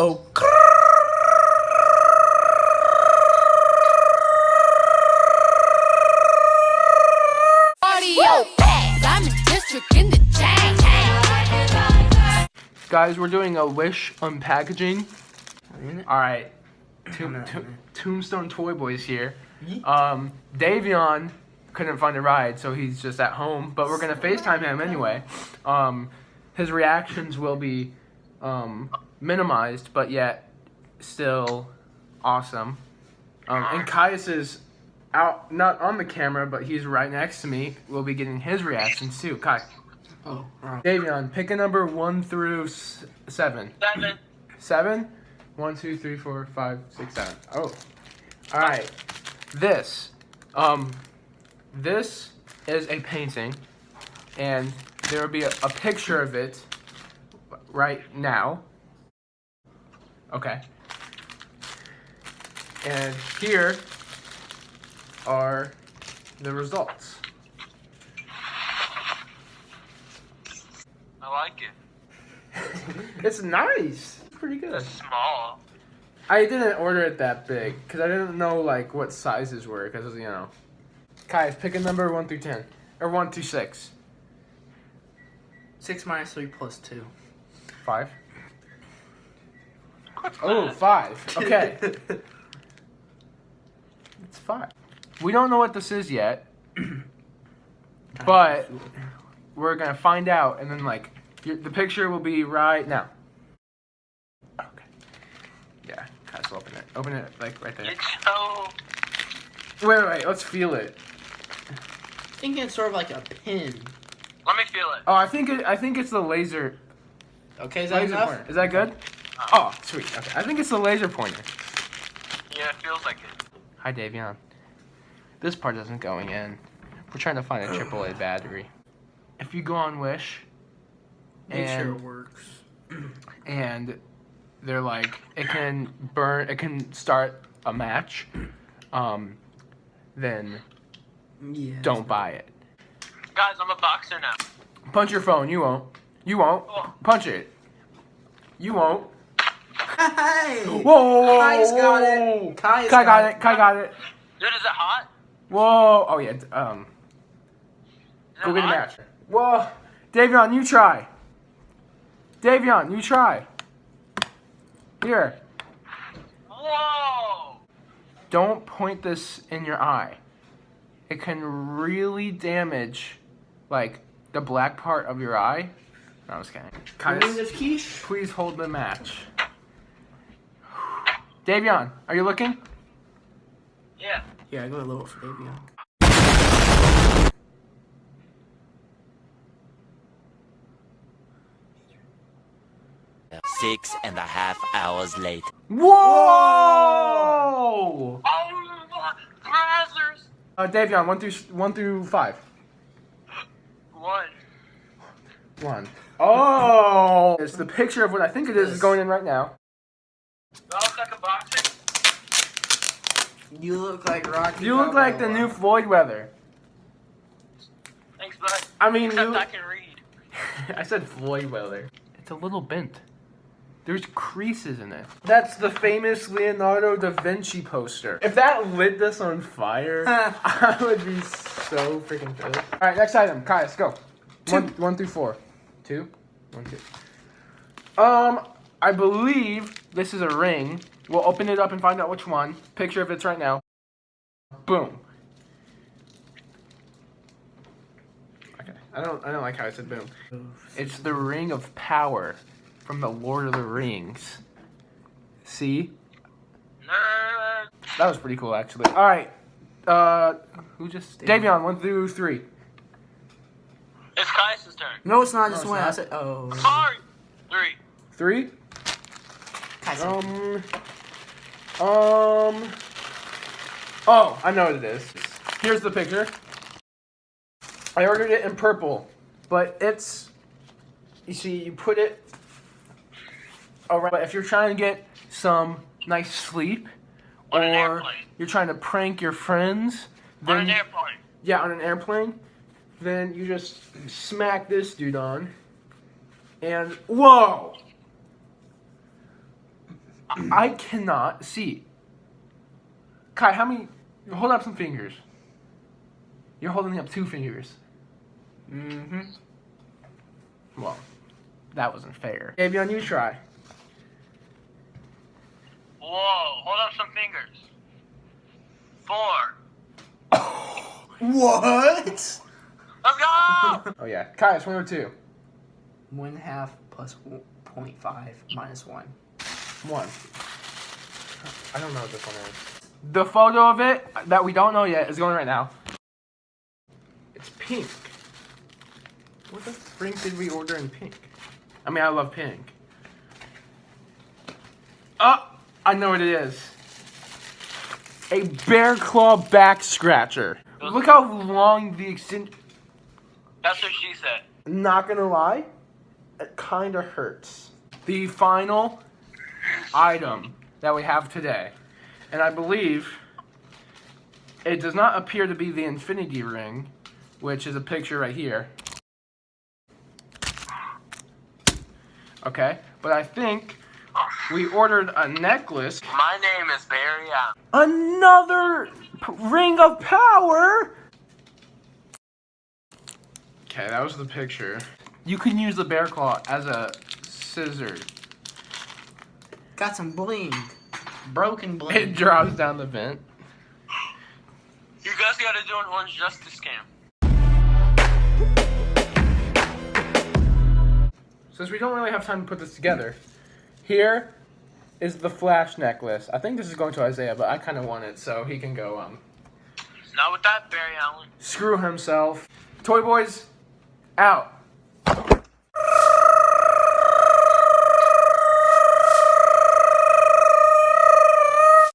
Oh. Guys, we're doing a Wish unpackaging. Alright. Tombstone Toy Boys here. Davion couldn't find a ride, so he's just at home. But we're going to FaceTime him anyway. His reactions will be minimized, but yet still awesome. And Caius is out, not on the camera, but he's right next to me. We'll be getting his reactions too. Kai. Oh, right. Davion, pick a number 1 through 7. 7. 7? 1, 2, 3, 4, 5, 6, 7. Oh. Alright. This is a painting, and there will be a picture of it right now. Okay. And here are the results. I like it. It's nice. It's pretty good. It's small. I didn't order it that big because I didn't know like what sizes were because you know. Kai, pick a number 1 through 10 or 1 through 6. 6 minus 3 plus 2. 5. Oh, 5. Okay. It's 5. We don't know what this is yet, but we're gonna find out, and then like the picture will be right now. Okay. Yeah, Kai's will open it. Open it like right there. It's so... Wait. Let's feel it. I think it's sort of like a pin. Let me feel it. Oh, I think it's the laser. Okay, is that Laser enough? pointer. Is that good? Oh, sweet. Okay, I think it's the laser pointer. Yeah, it feels like it. Hi, Davion. This part isn't going in. We're trying to find a AAA battery. If you go on Wish, Make sure it works. and they're like, it can start a match, then Yeah. don't buy it. Guys, I'm a boxer now. Punch your phone. You won't. You won't. Oh. Punch it. You won't. Hey! Whoa! Kai's got it. Kai got it. Kai got it. Dude, is it hot? Whoa! Oh yeah. Is Go it get a hot? match. Whoa! Davion, you try. Davion, you try. Here. Whoa! Don't point this in your eye. It can really damage, like, the black part of your eye. No, I was kidding. Name this quiche? Please hold the match. Davion, are you looking? Yeah. Yeah, I got a little for Davion. 6.5 hours later. Whoa! Oh, Brazzers! Davion, 1 through 5. 1. 1. Oh! It's the picture of what I think it is going in right now. That looks like a boxer. You look like Rocky. You look like the new Floyd Weather. Thanks, bud. I mean, Except you... I can read. I said Floyd Weather. It's a little bent. There's creases in it. That's the famous Leonardo da Vinci poster. If that lit this on fire, I would be so freaking pissed. All right, next item. Kai, let's go. 1 through 4. 2? 1, 2. I believe this is a ring. We'll open it up and find out which one. Picture of it's right now. Boom. Okay. I don't like how I said boom. It's the Ring of Power from the Lord of the Rings. See? Nerd. That was pretty cool, actually. All right. Who just... Davion, 1 through 3. It's Kai's turn. No, it's not. Just it's one. not. I said, oh. Sorry. 3. 3? Kai's Oh, I know what it is. Here's the picture. I ordered it in purple, but it's... You see, you put it around... But if you're trying to get some nice sleep, On an or airplane. you're trying to prank your friends, then... On an airplane. Yeah, on an airplane. Then you just smack this dude on. And, whoa! I cannot see. Kai, how many? Hold up some fingers. You're holding up 2 fingers. Mm-hmm. Well, that wasn't fair. Davion, you try. Whoa, hold up some fingers. 4. What? Let's go! Oh yeah, Kai, it's 1 or 2. 1/2 plus 0.5 minus 1. 1. I don't know what this one is. The photo of it that we don't know yet is going right now. It's pink. What the frink did we order in pink? I mean, I love pink. Oh, I know what it is. A bear claw back scratcher. Look how long the extent. That's what she said. Not gonna lie, it kind of hurts. The final item that we have today, and I believe it does not appear to be the infinity ring, which is a picture right here. Okay, but I think we ordered a necklace. My name is Barry Allen. Another ring of power. Okay, that was the picture. You can use the bear claw as a scissor. Got some bling. Broken bling. It drops down the vent. You guys gotta do an Orange Justice cam. Since we don't really have time to put this together, here is the Flash necklace. I think this is going to Isaiah, but I kind of want it, so he can go Not with that, Barry Allen. screw himself. Toy Boys, out.